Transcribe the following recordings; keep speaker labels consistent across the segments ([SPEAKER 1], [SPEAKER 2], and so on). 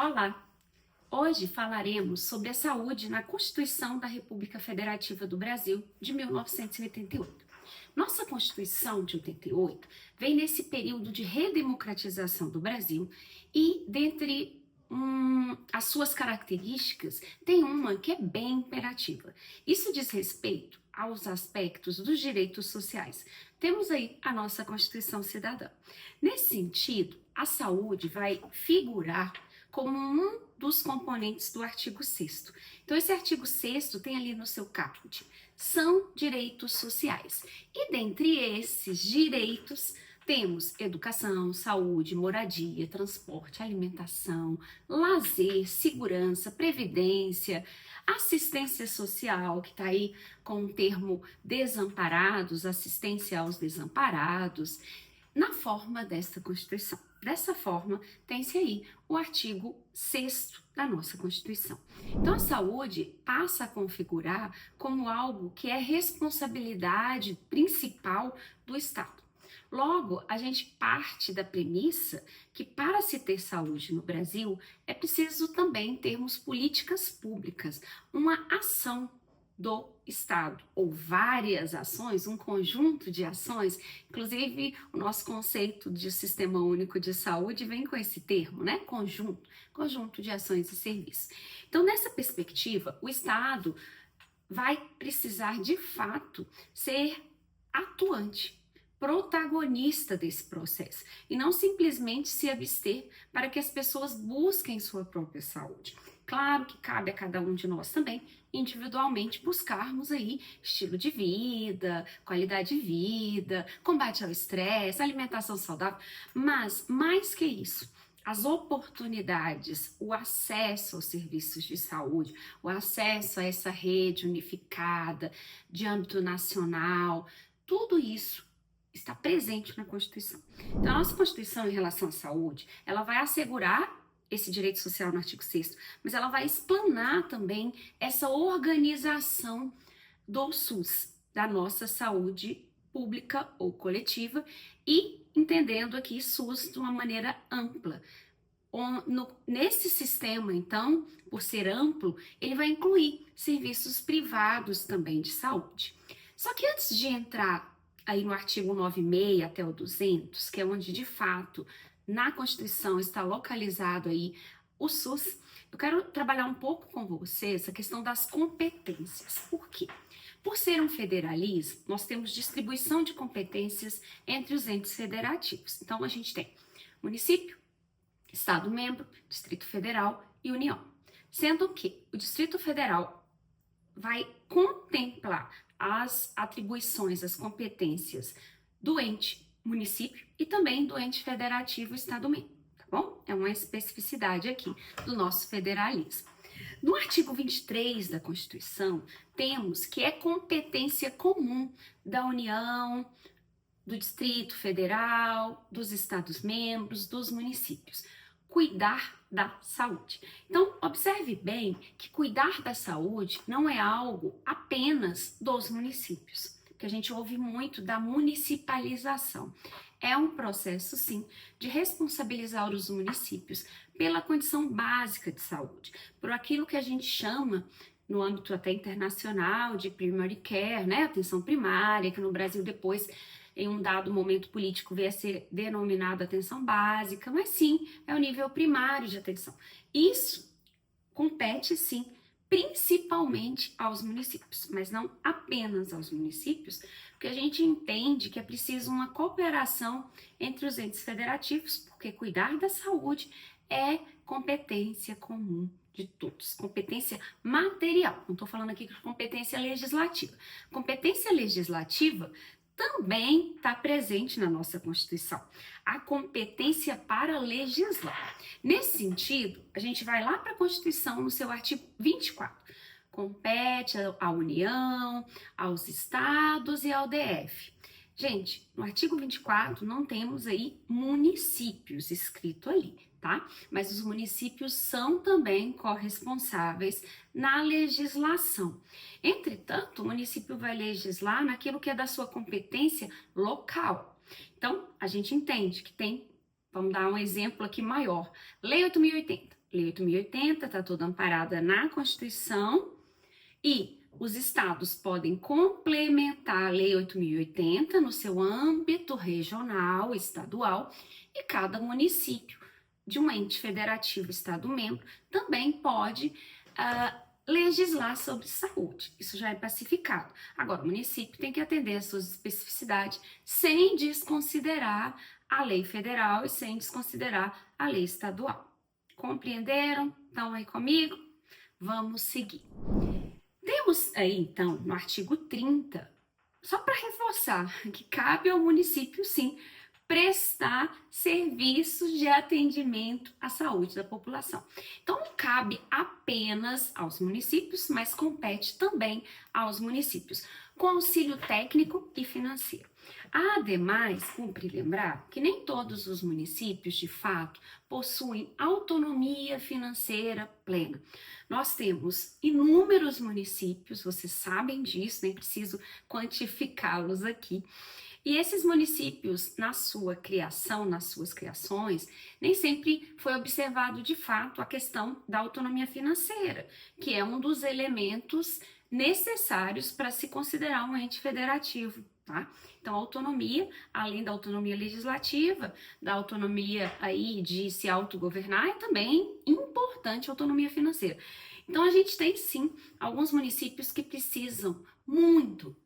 [SPEAKER 1] Olá! Hoje falaremos sobre a saúde na Constituição da República Federativa do Brasil de 1988. Nossa Constituição de 88 vem nesse período de redemocratização do Brasil e, dentre as suas características, tem uma que é bem imperativa. Isso diz respeito aos aspectos dos direitos sociais. Temos aí a nossa Constituição Cidadã. Nesse sentido, a saúde vai figurar como um dos componentes do artigo 6º. Então, esse artigo 6º tem ali no seu caput, são direitos sociais. E dentre esses direitos, temos educação, saúde, moradia, transporte, alimentação, lazer, segurança, previdência, assistência social, que está aí com o termo desamparados, assistência aos desamparados, na forma desta Constituição. Dessa forma, tem-se aí o artigo 6º da nossa Constituição. Então, a saúde passa a configurar como algo que é responsabilidade principal do Estado. Logo, a gente parte da premissa que para se ter saúde no Brasil, é preciso também termos políticas públicas, uma ação do Estado, ou várias ações, um conjunto de ações. Inclusive, o nosso conceito de Sistema Único de Saúde vem com esse termo, né? Conjunto de ações e serviços. Então, nessa perspectiva, o Estado vai precisar, de fato, ser atuante, protagonista desse processo, e não simplesmente se abster para que as pessoas busquem sua própria saúde. Claro que cabe a cada um de nós também, individualmente, buscarmos aí estilo de vida, qualidade de vida, combate ao estresse, alimentação saudável, mas mais que isso, as oportunidades, o acesso aos serviços de saúde, o acesso a essa rede unificada de âmbito nacional, tudo isso está presente na Constituição. Então, a nossa Constituição em relação à saúde, ela vai assegurar esse direito social no artigo 6º, mas ela vai explanar também essa organização do SUS, da nossa saúde pública ou coletiva, e entendendo aqui SUS de uma maneira ampla. Nesse sistema, então, por ser amplo, ele vai incluir serviços privados também de saúde. Só que antes de entrar aí no artigo 96 até o 200, que é onde de fato na Constituição está localizado aí o SUS, eu quero trabalhar um pouco com vocês a questão das competências. Por quê? Por ser um federalismo, nós temos distribuição de competências entre os entes federativos. Então, a gente tem município, Estado-membro, Distrito Federal e União. Sendo que o Distrito Federal vai contemplar as atribuições, as competências do ente município e também do ente federativo Estado-membro, tá bom? É uma especificidade aqui do nosso federalismo. No artigo 23 da Constituição, temos que é competência comum da União, do Distrito Federal, dos Estados-membros, dos municípios, cuidar da saúde. Então, observe bem que cuidar da saúde não é algo apenas dos municípios, que a gente ouve muito da municipalização. É um processo, sim, de responsabilizar os municípios pela condição básica de saúde, por aquilo que a gente chama, no âmbito até internacional, de primary care, né? Atenção primária, que no Brasil depois, em um dado momento político, veio a ser denominado atenção básica, mas sim, é o nível primário de atenção. Isso compete, sim, principalmente aos municípios, mas não apenas aos municípios, porque a gente entende que é preciso uma cooperação entre os entes federativos, porque cuidar da saúde é competência comum de todos, competência material, não estou falando aqui de competência legislativa. Competência legislativa também está presente na nossa Constituição, a competência para legislar. Nesse sentido, a gente vai lá para a Constituição, no seu artigo 24. Compete à União, aos estados e ao DF. Gente, no artigo 24 não temos aí municípios escrito ali, tá? Mas os municípios são também corresponsáveis na legislação. Entretanto, o município vai legislar naquilo que é da sua competência local. Então, a gente entende que tem, vamos dar um exemplo aqui maior, Lei 8.080. Lei 8.080 está toda amparada na Constituição e os estados podem complementar a Lei 8.080 no seu âmbito regional, estadual, e cada município de um ente federativo estado-membro também pode legislar sobre saúde. Isso já é pacificado. Agora, o município tem que atender às suas especificidades sem desconsiderar a lei federal e sem desconsiderar a lei estadual. Compreenderam? Estão aí comigo? Vamos seguir. Temos aí, então, no artigo 30, só para reforçar que cabe ao município, sim, prestar serviços de atendimento à saúde da população. Então, não cabe apenas aos municípios, mas compete também aos municípios, com auxílio técnico e financeiro. Ademais, cumpre lembrar que nem todos os municípios, de fato, possuem autonomia financeira plena. Nós temos inúmeros municípios, vocês sabem disso, nem preciso quantificá-los aqui. E esses municípios, na sua criação, nas suas criações, nem sempre foi observado de fato a questão da autonomia financeira, que é um dos elementos necessários para se considerar um ente federativo, tá? Então, a autonomia, além da autonomia legislativa, da autonomia aí de se autogovernar, é também importante a autonomia financeira. Então, a gente tem sim alguns municípios que precisam muito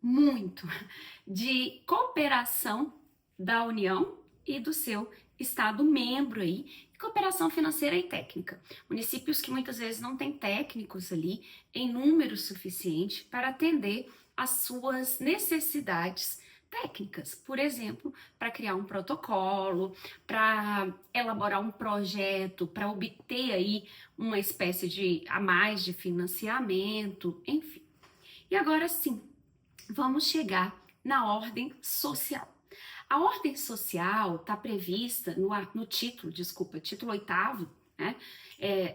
[SPEAKER 1] de cooperação da União e do seu estado membro aí, cooperação financeira e técnica. Municípios que muitas vezes não têm técnicos ali em número suficiente para atender às suas necessidades técnicas, por exemplo, para criar um protocolo, para elaborar um projeto, para obter aí uma espécie de a mais de financiamento, enfim. E agora sim, vamos chegar na ordem social. A ordem social está prevista no título 8º, né,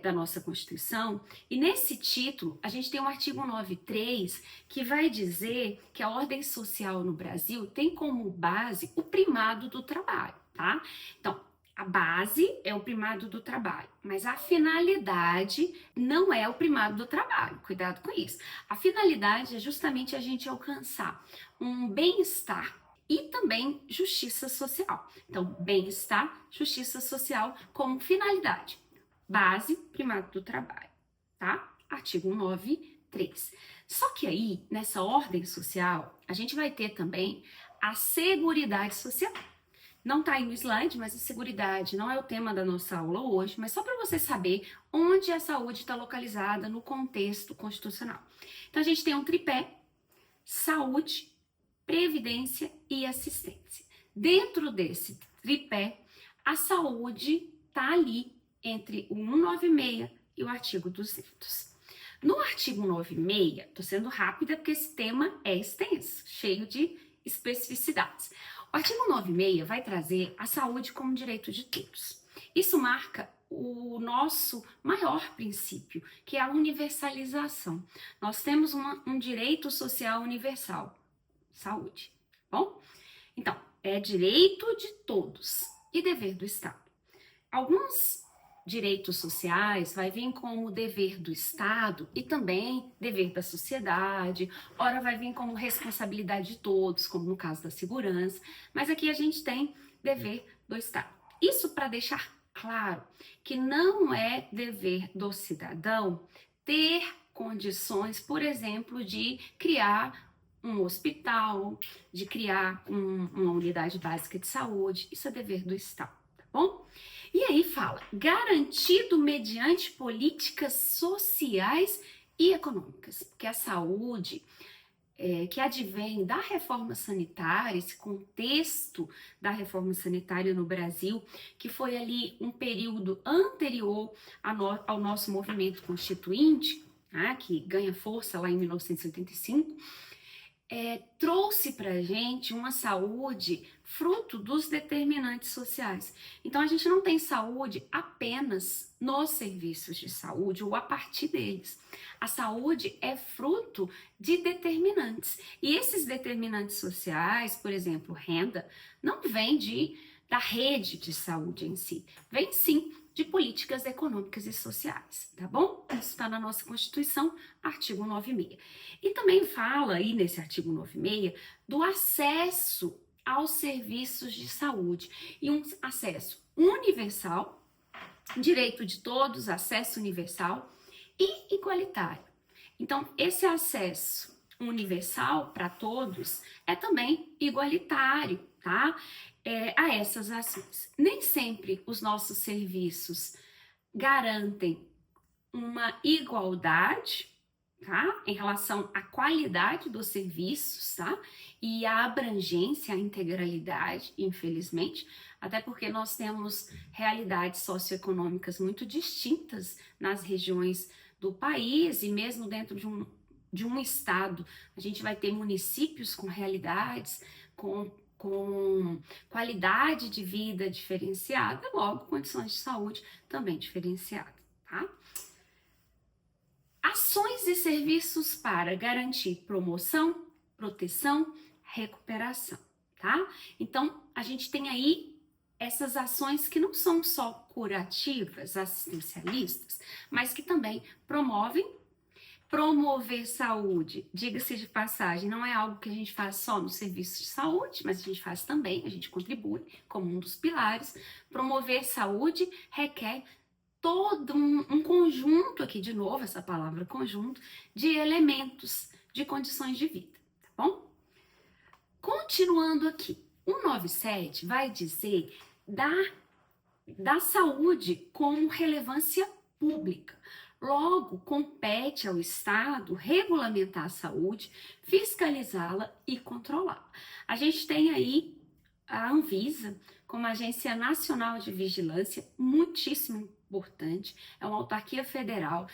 [SPEAKER 1] da nossa Constituição, e nesse título a gente tem o artigo 9.3 que vai dizer que a ordem social no Brasil tem como base o primado do trabalho, tá? Então, a base é o primado do trabalho, mas a finalidade não é o primado do trabalho, cuidado com isso. A finalidade é justamente a gente alcançar um bem-estar e também justiça social. Então, bem-estar, justiça social como finalidade. Base, primado do trabalho, tá? Artigo 9.3. Só que aí, nessa ordem social, a gente vai ter também a seguridade social. Não tá aí no slide, mas a seguridade não é o tema da nossa aula hoje, mas só para você saber onde a saúde está localizada no contexto constitucional. Então, a gente tem um tripé: saúde, previdência e assistência. Dentro desse tripé, a saúde está ali entre o 196 e o artigo 200. No artigo 196, estou sendo rápida porque esse tema é extenso, cheio de especificidades. O artigo 196 vai trazer a saúde como direito de todos. Isso marca o nosso maior princípio, que é a universalização. Nós temos um direito social universal, saúde, bom? Então, é direito de todos e dever do Estado. Alguns direitos sociais vai vir como dever do Estado e também dever da sociedade, ora vai vir como responsabilidade de todos, como no caso da segurança, mas aqui a gente tem dever do Estado. Isso para deixar claro que não é dever do cidadão ter condições, por exemplo, de criar um hospital, de criar uma unidade básica de saúde. Isso é dever do Estado, tá bom? E aí fala, garantido mediante políticas sociais e econômicas, porque a saúde que advém da reforma sanitária, esse contexto da reforma sanitária no Brasil, que foi ali um período anterior ao nosso movimento constituinte, né, que ganha força lá em 1985, trouxe para a gente uma saúde fruto dos determinantes sociais. Então, a gente não tem saúde apenas nos serviços de saúde ou a partir deles. A saúde é fruto de determinantes. E esses determinantes sociais, por exemplo, renda, não vem da rede de saúde em si. Vem sim de políticas econômicas e sociais, tá bom? Isso está na nossa Constituição, artigo 96. E também fala aí nesse artigo 96 do acesso aos serviços de saúde e um acesso universal, direito de todos, acesso universal e igualitário. Então, esse acesso universal para todos é também igualitário, tá? A essas ações. Nem sempre os nossos serviços garantem uma igualdade, tá? Em relação à qualidade dos serviços, tá? E a abrangência, a integralidade, infelizmente, até porque nós temos realidades socioeconômicas muito distintas nas regiões do país e mesmo dentro de um estado, a gente vai ter municípios com realidades, com qualidade de vida diferenciada, logo condições de saúde também diferenciadas, tá? Ações e serviços para garantir promoção, proteção, recuperação, tá? Então, a gente tem aí essas ações que não são só curativas, assistencialistas, mas que também promover saúde, diga-se de passagem, não é algo que a gente faz só no serviço de saúde, mas a gente faz também, a gente contribui como um dos pilares. Promover saúde requer todo um conjunto, aqui de novo essa palavra conjunto, de elementos, de condições de vida, tá bom? Continuando aqui, o 97 vai dizer da saúde como relevância pública. Logo, compete ao Estado regulamentar a saúde, fiscalizá-la e controlá-la. A gente tem aí a Anvisa como Agência Nacional de Vigilância, muitíssimo importante, é uma autarquia federal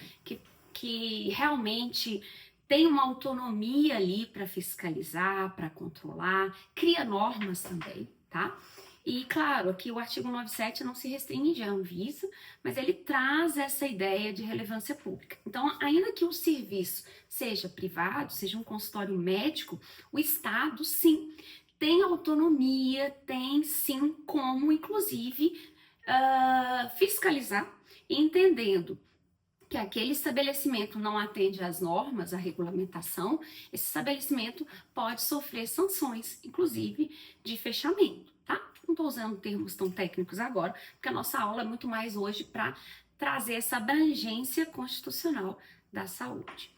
[SPEAKER 1] que realmente tem uma autonomia ali para fiscalizar, para controlar, cria normas também, tá? E claro, aqui o artigo 97 não se restringe à Anvisa, mas ele traz essa ideia de relevância pública. Então, ainda que o serviço seja privado, seja um consultório médico, o Estado, sim, tem autonomia, tem sim como, inclusive, fiscalizar, entendendo que aquele estabelecimento não atende às normas, à regulamentação, esse estabelecimento pode sofrer sanções, inclusive de fechamento, tá? Não estou usando termos tão técnicos agora, porque a nossa aula é muito mais hoje para trazer essa abrangência constitucional da saúde.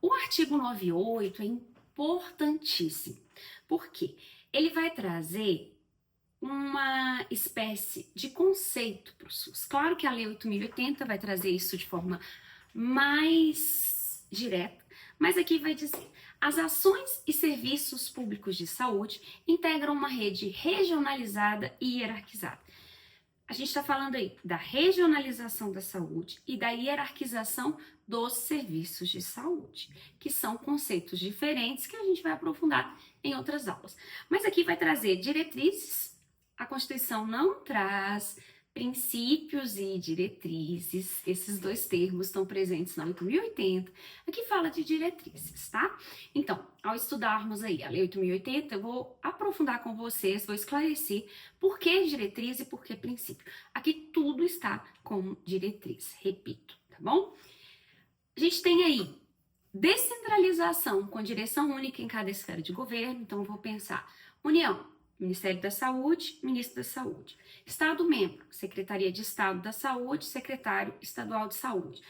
[SPEAKER 1] O artigo 98 é importantíssimo, porque ele vai trazer uma espécie de conceito para o SUS. Claro que a Lei 8.080 vai trazer isso de forma mais direta, mas aqui vai dizer: as ações e serviços públicos de saúde integram uma rede regionalizada e hierarquizada. A gente está falando aí da regionalização da saúde e da hierarquização dos serviços de saúde, que são conceitos diferentes que a gente vai aprofundar em outras aulas. Mas aqui vai trazer diretrizes. A Constituição não traz princípios e diretrizes, esses dois termos estão presentes na 8.080, aqui fala de diretrizes, tá? Então, ao estudarmos aí a Lei 8.080, eu vou aprofundar com vocês, vou esclarecer por que diretriz e por que princípio. Aqui tudo está como diretriz, repito, tá bom? A gente tem aí descentralização com direção única em cada esfera de governo, então eu vou pensar União, Ministério da Saúde, Ministro da Saúde. Estado-membro, Secretaria de Estado da Saúde, Secretário Estadual de Saúde.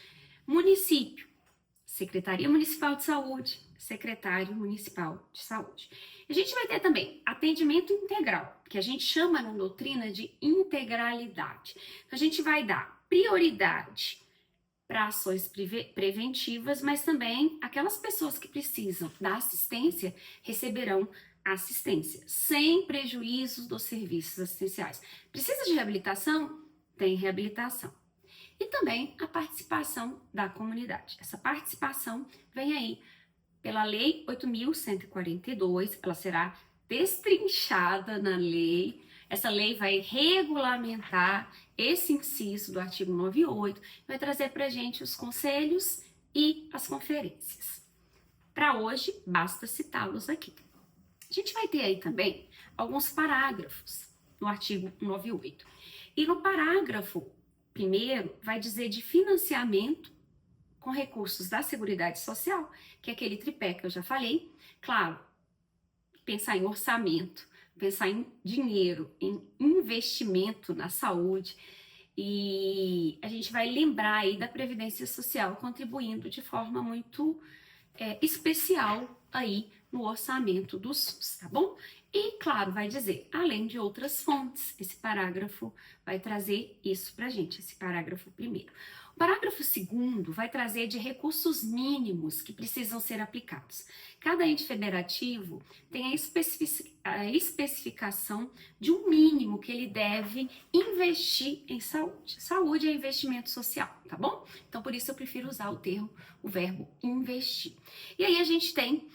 [SPEAKER 1] Município, Secretaria Municipal de Saúde, Secretário Municipal de Saúde. A gente vai ter também atendimento integral, que a gente chama na doutrina de integralidade. Então, a gente vai dar prioridade para ações preventivas, mas também aquelas pessoas que precisam da assistência receberão assistência, sem prejuízos dos serviços assistenciais. Precisa de reabilitação? Tem reabilitação. E também a participação da comunidade. Essa participação vem aí pela Lei 8.142, ela será destrinchada na lei. Essa lei vai regulamentar esse inciso do artigo 98, vai trazer para a gente os conselhos e as conferências. Para hoje, basta citá-los aqui. A gente vai ter aí também alguns parágrafos no artigo 98. E no parágrafo primeiro vai dizer de financiamento com recursos da Seguridade Social, que é aquele tripé que eu já falei. Claro, pensar em orçamento, pensar em dinheiro, em investimento na saúde, e a gente vai lembrar aí da Previdência Social contribuindo de forma muito especial aí no orçamento do SUS, tá bom? E, claro, vai dizer, além de outras fontes, esse parágrafo vai trazer isso pra gente, esse parágrafo primeiro. O parágrafo segundo vai trazer de recursos mínimos que precisam ser aplicados. Cada ente federativo tem a especificação de um mínimo que ele deve investir em saúde. Saúde é investimento social, tá bom? Então, por isso eu prefiro usar o verbo investir. E aí a gente tem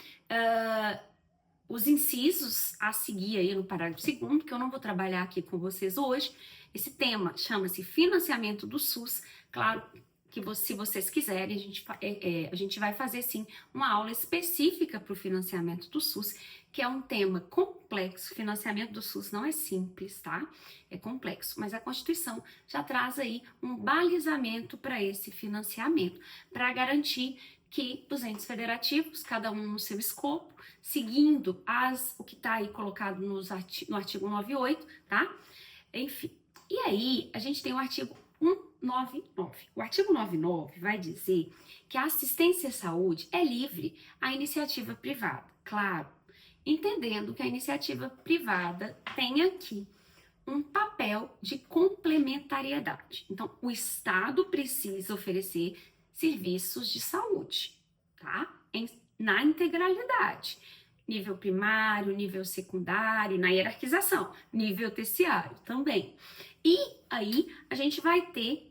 [SPEAKER 1] os incisos a seguir aí no parágrafo segundo, que eu não vou trabalhar aqui com vocês hoje. Esse tema chama-se financiamento do SUS. Claro que se vocês quiserem, a gente vai fazer sim uma aula específica para o financiamento do SUS, que é um tema complexo. O financiamento do SUS não é simples, tá? É complexo, mas a Constituição já traz aí um balizamento para esse financiamento, para garantir que os entes federativos, cada um no seu escopo, seguindo o que está aí colocado no artigo 98, tá? Enfim, e aí a gente tem o artigo 199. O artigo 99 vai dizer que a assistência à saúde é livre à iniciativa privada. Claro, entendendo que a iniciativa privada tem aqui um papel de complementariedade. Então, o Estado precisa oferecer serviços de saúde, tá? Na integralidade. Nível primário, nível secundário, na hierarquização, nível terciário também. E aí a gente vai ter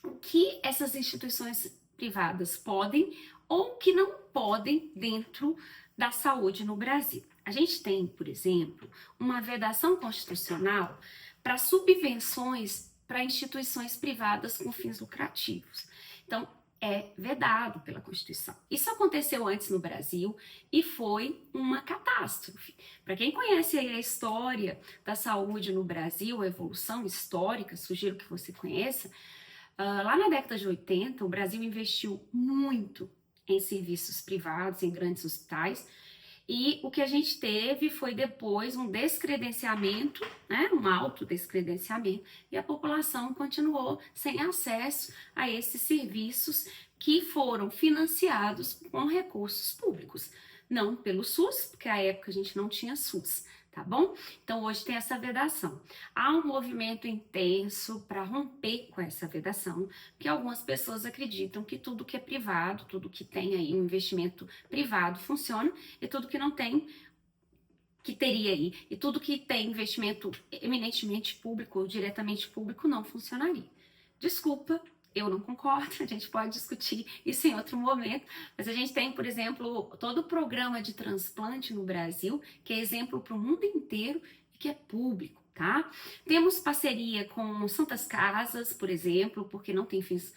[SPEAKER 1] o que essas instituições privadas podem ou que não podem dentro da saúde no Brasil. A gente tem, por exemplo, uma vedação constitucional para subvenções para instituições privadas com fins lucrativos. Então, é vedado pela Constituição. Isso aconteceu antes no Brasil e foi uma catástrofe. Para quem conhece aí a história da saúde no Brasil, a evolução histórica, sugiro que você conheça, lá na década de 80, o Brasil investiu muito em serviços privados, em grandes hospitais, e o que a gente teve foi depois um descredenciamento, né, um autodescredenciamento, e a população continuou sem acesso a esses serviços que foram financiados com recursos públicos, não pelo SUS, porque à época a gente não tinha SUS, tá bom? Então hoje tem essa vedação. Há um movimento intenso para romper com essa vedação, porque algumas pessoas acreditam que tudo que é privado, tudo que tem aí um investimento privado funciona, e tudo que não tem, que teria aí, e tudo que tem investimento eminentemente público ou diretamente público não funcionaria. Desculpa, eu não concordo, a gente pode discutir isso em outro momento, mas a gente tem, por exemplo, todo o programa de transplante no Brasil, que é exemplo para o mundo inteiro e que é público, tá? Temos parceria com Santas Casas, por exemplo, porque não tem fins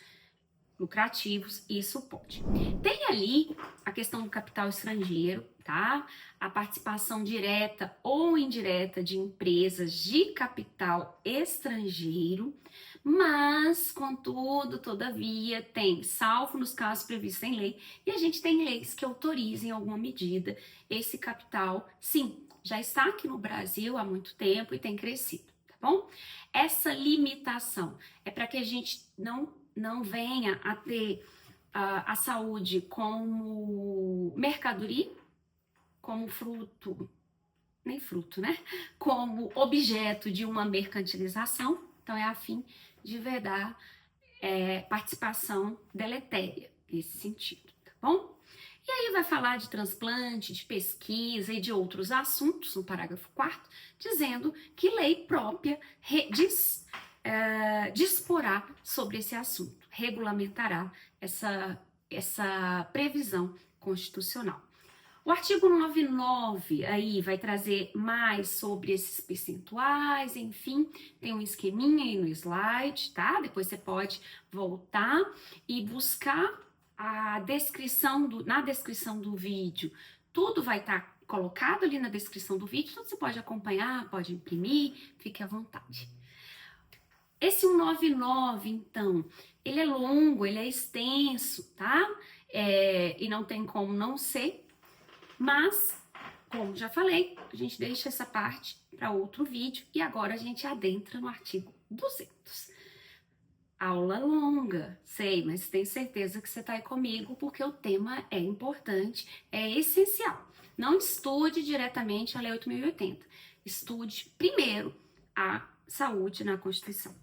[SPEAKER 1] lucrativos, isso pode. Tem ali a questão do capital estrangeiro, tá? A participação direta ou indireta de empresas de capital estrangeiro, mas, contudo, todavia, tem, salvo nos casos previstos em lei, e a gente tem leis que autorizem em alguma medida esse capital, sim, já está aqui no Brasil há muito tempo e tem crescido, tá bom? Essa limitação é para que a gente não venha a ter a saúde como mercadoria, como fruto, nem fruto, né? Como objeto de uma mercantilização, então é a fim de vedar participação deletéria nesse sentido, tá bom? E aí vai falar de transplante, de pesquisa e de outros assuntos no parágrafo 4º, dizendo que lei própria disporá sobre esse assunto, regulamentará essa previsão constitucional. O artigo 99 aí vai trazer mais sobre esses percentuais, enfim, tem um esqueminha aí no slide, tá? Depois você pode voltar e buscar na descrição do vídeo. Tudo vai estar colocado ali na descrição do vídeo, então você pode acompanhar, pode imprimir, fique à vontade. Esse 199, então, ele é longo, ele é extenso, tá? E não tem como não ser, mas, como já falei, a gente deixa essa parte para outro vídeo e agora a gente adentra no artigo 200. Aula longa, sei, mas tenho certeza que você está aí comigo porque o tema é importante, é essencial. Não estude diretamente a Lei 8.080, estude primeiro a saúde na Constituição.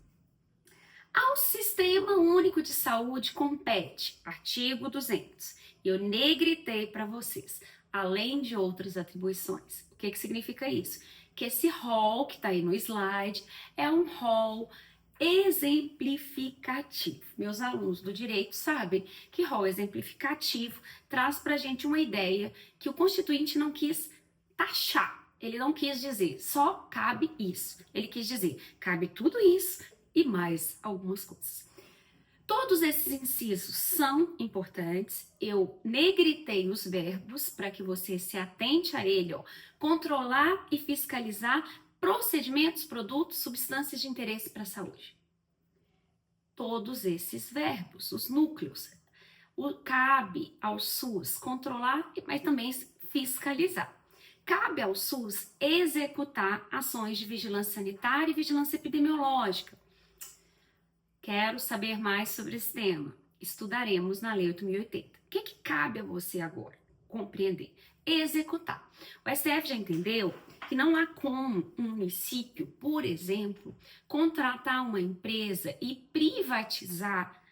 [SPEAKER 1] Ao Sistema Único de Saúde compete, artigo 200. Eu negritei para vocês, além de outras atribuições. O que significa isso? Que esse rol que está aí no slide é um rol exemplificativo. Meus alunos do direito sabem que rol exemplificativo traz para a gente uma ideia que o Constituinte não quis taxar. Ele não quis dizer só cabe isso. Ele quis dizer cabe tudo isso e mais algumas coisas. Todos esses incisos são importantes. Eu negritei os verbos para que você se atente a ele. Controlar e fiscalizar procedimentos, produtos, substâncias de interesse para a saúde. Todos esses verbos, os núcleos. Cabe ao SUS controlar, mas também fiscalizar. Cabe ao SUS executar ações de vigilância sanitária e vigilância epidemiológica. Quero saber mais sobre esse tema. Estudaremos na Lei 8.080. O que cabe a você agora compreender? Executar. O STF já entendeu que não há como um município, por exemplo, contratar uma empresa e privatizar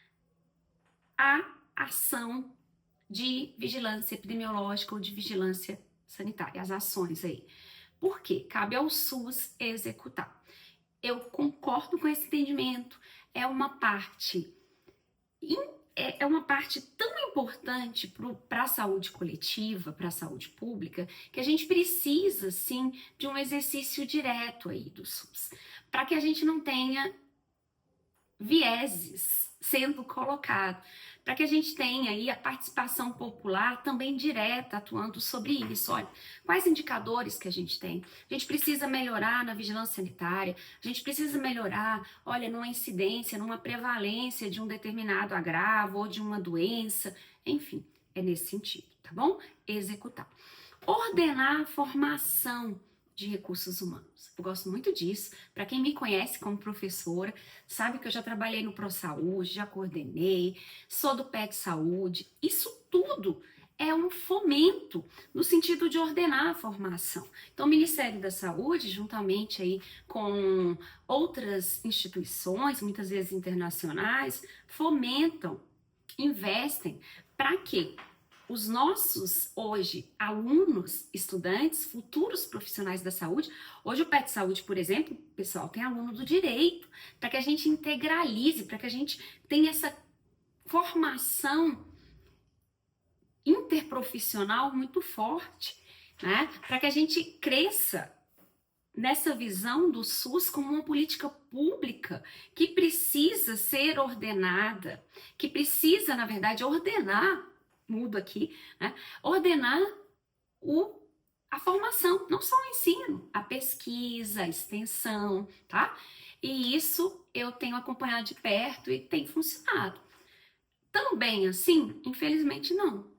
[SPEAKER 1] a ação de vigilância epidemiológica ou de vigilância sanitária, as ações aí. Por quê? Cabe ao SUS executar. Eu concordo com esse entendimento. É uma parte tão importante para a saúde coletiva, para a saúde pública, que a gente precisa, sim, de um exercício direto aí do SUS, para que a gente não tenha vieses sendo colocados, para que a gente tenha aí a participação popular também direta atuando sobre isso. Olha, quais indicadores que a gente tem? A gente precisa melhorar na vigilância sanitária, a gente precisa melhorar, olha, numa incidência, numa prevalência de um determinado agravo ou de uma doença, enfim, é nesse sentido, tá bom? Executar. Ordenar a formação de recursos humanos. Eu gosto muito disso. Para quem me conhece como professora, sabe que eu já trabalhei no ProSaúde, já coordenei, sou do PET Saúde. Isso tudo é um fomento no sentido de ordenar a formação. Então, o Ministério da Saúde, juntamente aí com outras instituições, muitas vezes internacionais, fomentam, investem para quê? Os nossos, hoje, alunos, estudantes, futuros profissionais da saúde, hoje o PET Saúde, por exemplo, pessoal, tem aluno do direito, para que a gente integralize, para que a gente tenha essa formação interprofissional muito forte, né? Para que a gente cresça nessa visão do SUS como uma política pública que precisa ser ordenada, que precisa, na verdade, ordenar, mudo aqui, né? Ordenar a formação, não só o ensino, a pesquisa, a extensão, tá? E isso eu tenho acompanhado de perto e tem funcionado. Também assim, infelizmente não,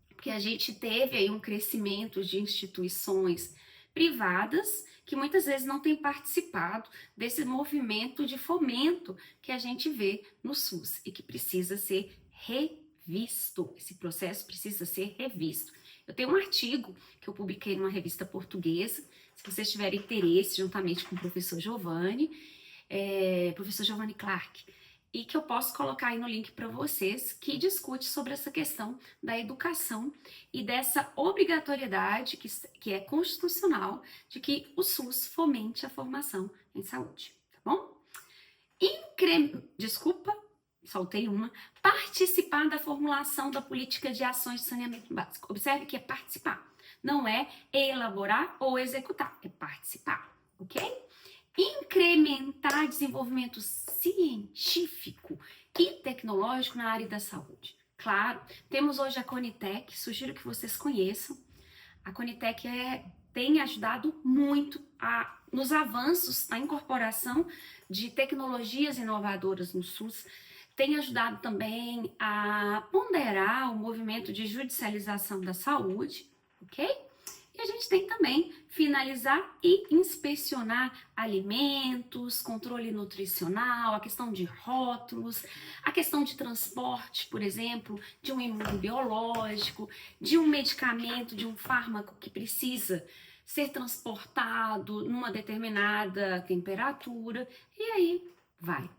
[SPEAKER 1] porque a gente teve aí um crescimento de instituições privadas que muitas vezes não têm participado desse movimento de fomento que a gente vê no SUS e que precisa ser revisto. Esse processo precisa ser revisto. Eu tenho um artigo que eu publiquei numa revista portuguesa, se vocês tiverem interesse, juntamente com o professor Giovanni Clark, e que eu posso colocar aí no link para vocês, que discute sobre essa questão da educação e dessa obrigatoriedade que é constitucional de que o SUS fomente a formação em saúde, tá bom? Soltei uma. Participar da formulação da política de ações de saneamento básico. Observe que é participar, não é elaborar ou executar, é participar, ok? Incrementar desenvolvimento científico e tecnológico na área da saúde. Claro, temos hoje a Conitec, sugiro que vocês conheçam. A Conitec é tem ajudado muito nos avanços, na incorporação de tecnologias inovadoras no SUS, tem ajudado também a ponderar o movimento de judicialização da saúde, ok? E a gente tem também finalizar e inspecionar alimentos, controle nutricional, a questão de rótulos, a questão de transporte, por exemplo, de um imunobiológico, de um medicamento, de um fármaco que precisa ser transportado numa determinada temperatura, e aí vai.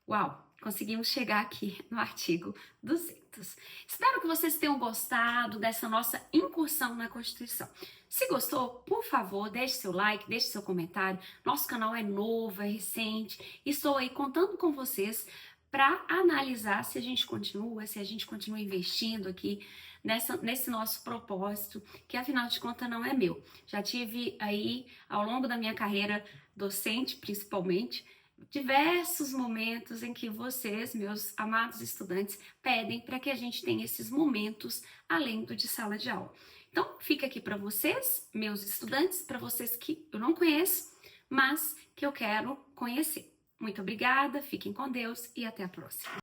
[SPEAKER 1] Uau! Conseguimos chegar aqui no artigo 200. Espero que vocês tenham gostado dessa nossa incursão na Constituição. Se gostou, por favor, deixe seu like, deixe seu comentário. Nosso canal é novo, é recente. E estou aí contando com vocês para analisar se a gente continua investindo aqui nesse nosso propósito, que afinal de contas não é meu. Já tive aí, ao longo da minha carreira docente, principalmente, diversos momentos em que vocês, meus amados estudantes, pedem para que a gente tenha esses momentos além do de sala de aula. Então, fica aqui para vocês, meus estudantes, para vocês que eu não conheço, mas que eu quero conhecer. Muito obrigada, fiquem com Deus e até a próxima.